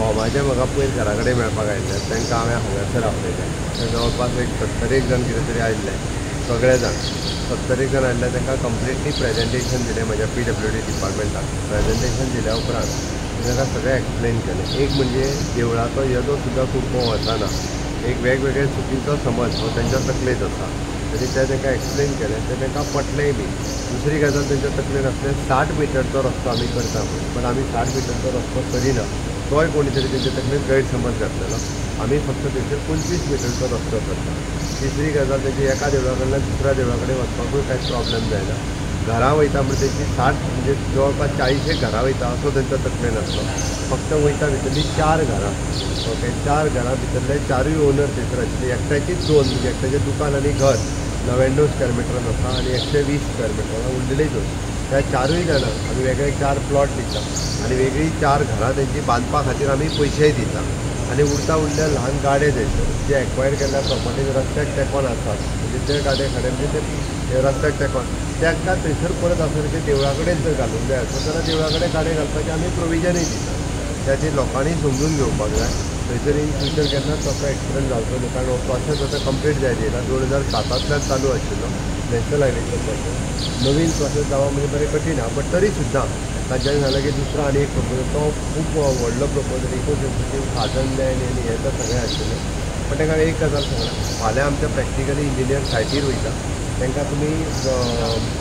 मोमाचे म्हाका पयर घरा कडेन मेळपाक आयिल्ले तांकां हांवें हांगासर आपयलें. ते जवळपास एक 70 जण कितें तरी आयिल्ले, सगळे जाण 70 जण आयिल्ले. तांकां कंप्लिटली प्रेजेंटेशन दिलें म्हज्या PWD डिपार्टमेंटाक. प्रेजेंटेशन दिल्या उपरांत तांकां सगळें एक्सप्लेन केलें. एक म्हणजे देवळाचो येदो सुद्दां कुडको वचना, एक वेगवेगळे चुकीचो समज हो तेंच्या तकलेंत आसा, तरी ते तांकां एक्सप्लेन केलें. ते तांकां पटलेंय बी. दुसरी गजाल तेंच्या तकलेन आसलें 60 मिटरचो रस्तो आमी करता म्हणून, पण आमी 60 मिटरचो रस्तो करिना. तोय कोणी तरी तेंच्या तकलेन गैरसमज घातलेलो. आमी फक्त थंयसर 25 मिटरचो रस्तो करता. तिसरी गजाल तेजी एका देवळा कडल्यान दुसऱ्या देवळा कडेन वचपाकूय कांय प्रॉब्लेम जायना. घरां वयता म्हणजे तेची 60 म्हणजे जवळपास 40 घरां वयता असो तेंच्या तकलेन आसलो. फक्त वयता भितरली 4 घरां. ओके, 4 घरां भितरले 4य ओनर थंयसर आशिल्ले. एकट्याचीच 2 म्हणजे एकट्याचें दुकान आनी घर 99 स्क्वेअर मिटरान आसा आनी 120 स्क्वेअर मिटरान उरलेली 2. त्या 4य जाणां आमी वेगळे 4 प्लॉट दिता आनी वेगळी 4 घरां तेंची बांदपा खातीर आमी पयशेय दिता. आनी उरल्या ल्हान गाडे थंयसर जे एक्वायर केल्ल्या प्रॉपर्टीज रस्त्याक तेंकोन आसात, म्हणजे ते गाडे खडे म्हणजे ते रस्त्याक तेंकोन तांकां थंयसर परत आसा ते देवळा कडेन जर घालूंक जाय आसत जाल्यार देवळा कडेन गाडे घालपाचें आमी प्रोविजनूय दिता. त्याची लोकांनी समजून घेवपाक जाय. थंयसर इन फ्युचर केन्नाच तसो एक्सिडंट जावचो न्ही, कारण हो प्रोसेस आतां कंप्लीट जायत येयला. 2007तल्यान चालू आशिल्लो नॅशनल हायवेचो प्रोसेस. नवीन प्रोसेस जावप म्हणजे बरें कठीण आहा, बट तरी सुद्दां तांच्यानी सांगलें की दुसरो आनी एक प्रपोजल, तो खूब व्हडलो प्रपोजल, इकोसिस्टम थावजंड लँड आनी हें तर सगळें आशिल्लें. पण तांकां एक गजाल सांगला, फाल्यां आमच्या प्रॅक्टिकली इंजिनियर सायटीर वयता, तांकां तुमी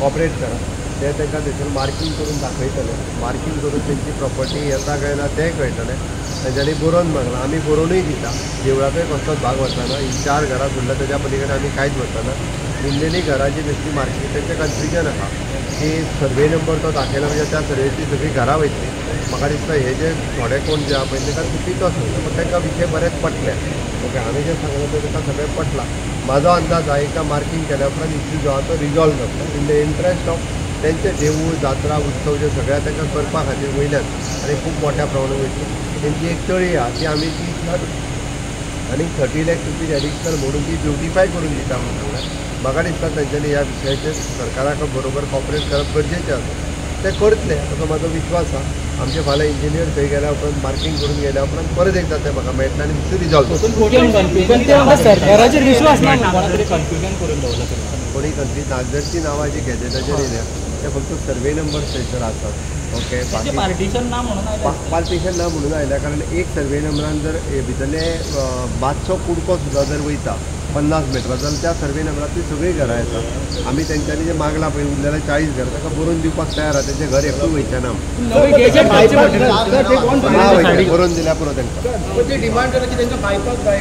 कॉपरेट करा. ते तांकां थंयसर मार्कींग करून दाखयतले. मार्कींग करून तेंची प्रॉपर्टी येता काय ना तेंय कळटलें. तेंच्यांनी बरोवन मागला, आमी बरोवनूय दिता. देवळाकय कसलोच भाग वचना. ही 4 घरां सुद्दां तेज्या पलीकडे आमी कांयच वचना. उरलेली घरांची बेश्टी मार्कींग तेंचें कन्फ्युजन आसा की सर्वे नंबर तो दाखयला म्हणजे त्या सर्वेची सगळीं घरां वयतली. म्हाका दिसता हे जे थोडे कोण जे आहा पळय तांकां चुकीचो सांगता, पण तांकां विशय बरेंच पटले. ओके, हांवें जें सांगलें तें तांकां सगळें पटलां. म्हाजो अंदाज हा एकदां मार्कींग केल्या उपरांत इश्यू जो आहा तो रिजॉल्व जातलो इन द इंट्रस्ट ऑफ तेंचे देवूळ जात्रा उत्सव जे सगळ्या तांकां करपा खातीर वयल्यान आनी खूब मोठ्या प्रमाणान वयतली. तेंची एक तळी आहा ती आमी 30 लाख आनी 30 लाख रुपीज एडिशनल म्हणून ती ब्युटिफाय करून दिता म्हणून सांगलें. म्हाका दिसता तेंच्यांनी ह्या विशयाचेर सरकाराक बरोबर कॉपरेट करप गरजेचें आसा. ते करतले असो म्हाजो विश्वास आहा. आमचे फाल्यां इंजिनियर थंय गेल्या उपरांत मार्कींग करून गेल्या उपरांत परत एकदां ते म्हाका मेळटलें आनी इश्यू रिजॉल्व जातलो. सरकाराचेर विश्वास ना कन्फ्युजन करून दवरला. कोणी खंयची नागदरची नांवां जी गॅजेटाचेर येयल्या ते फक्त सर्वे नंबर थंयसर आसात. ओके, पार्टिशन ना म्हणून आयल्या कारण एक सर्वे नंबरान जर भितरले मातसो कुडको सुद्दां जर वयता 50 मिटरां जाल्यार त्या सर्वे नंबरांतली सगळीं घरां येतात. आमी तेंच्यांनी जे मागलां पळय उरलेले 40 घरां ताका बरोवन दिवपाक तयार आहा. तेंचें घर एकूय वयचें ना बरोवन दिल्या पुरो तांकां. डिमांड केला की तांकां बायपास जाय